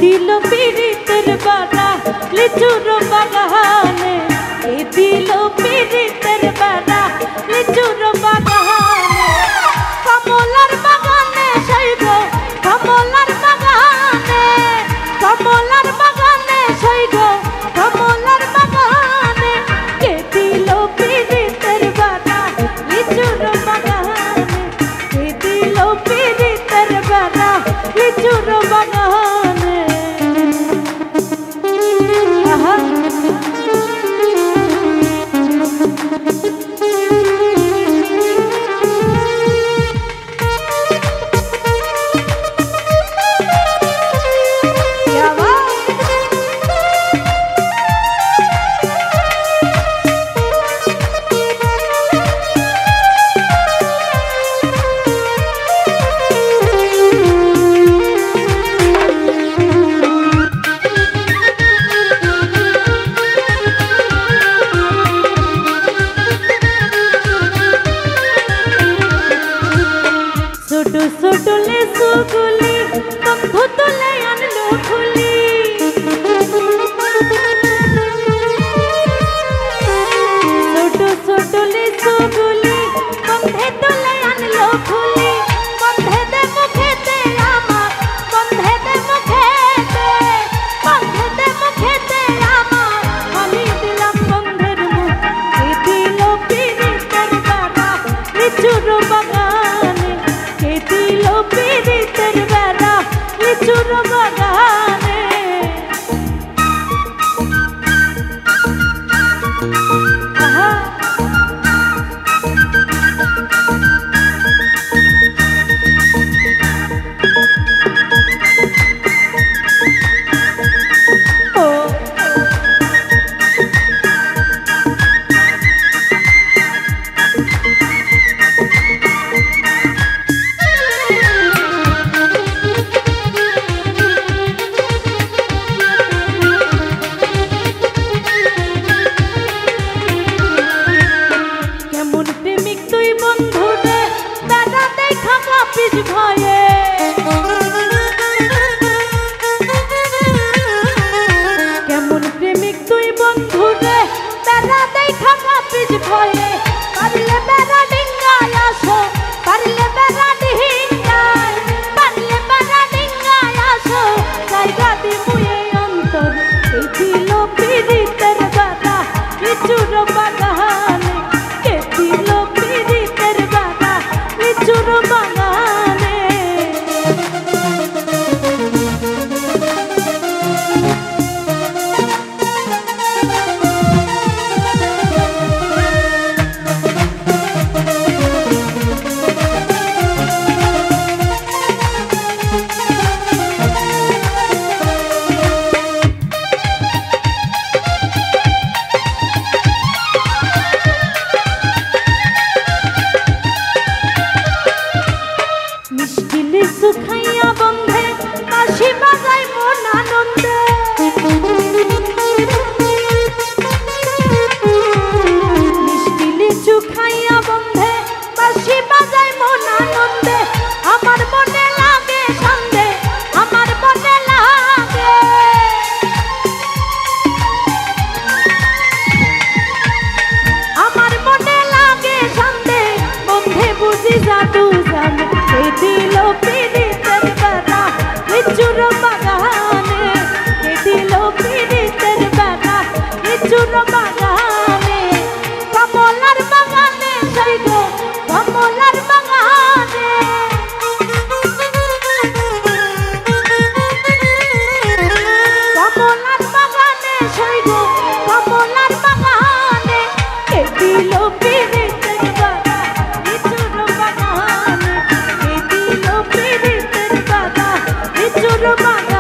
দিল পীড়িতের বাড়া লিচুর বাগানে, কে দিল পীড়িতের বাড়া লিচুর বাগানে। কমলার বাগানে সইব কমলার বাগানে, কমলার বাগানে সইব কমলার বাগানে, কে দিল পীড়িতের বাড়া লিচুর বাগানে, কে দিল পীড়িতের বাড়া লিচুর বাগানে। আহা ছোট লেসুগুলি বন্ধু তুলে আনলো খুলি, ছোট লেসুগুলি বন্ধে তুলে আনলো খুলি। বন্ধে দে মুখেতে আমার, বন্ধে দে মুখেতে, বন্ধে দে মুখেতে আমার, আমি দিলাম বন্ধের মুখ, কে দিল পীড়িতের বাড়া লিচুর বাগানে, কে দিল পীড়িতের বাড়া লিচুর বাগানে। আহা ভয়ে কেমন প্রেমিক তুই বন্ধু রে, বেড়া দেখা কাপিস ভয়ে। পারলে বেড়া ডিঙ্গায় আসো, পারলে বেড়া ডিঙ্গায়, পারলে বেড়া ডিঙ্গায় আসো, জায়গা দিমুয়ে অন্তর, এই দিল পীড়িতের বাড়া লিচুর বাগানে, কে দিল পীড়িতের বাড়া লিচুর বাগানে। মিষ্টি লিচু খাইয়া বন্ধে বাঁশি বাজাই মন আনন্দে, মিষ্টি লিচু খাইয়া বন্ধে বাঁশি বাজাই মন আনন্দে। আমার মনে লাগে সন্ধে, আমার মনে লাগে, আমার মনে লাগে সন্ধে, বন্ধে বুঝি জাদু জানে, কে দিল পীড়িতের বাড়া লিচুর বাগানে, কে দিল পীড়িতের বাড়া লিচুর বাগানে। কমলার বাগানে সইব কমলার বাগানে, কমলার বাগানে সইব কমলার বাগানে, কে দিল পীড়িতের বাড়া লিচুর বাগানে, কে দিল পীড়িতের বাড়া লিচুর বাগানে।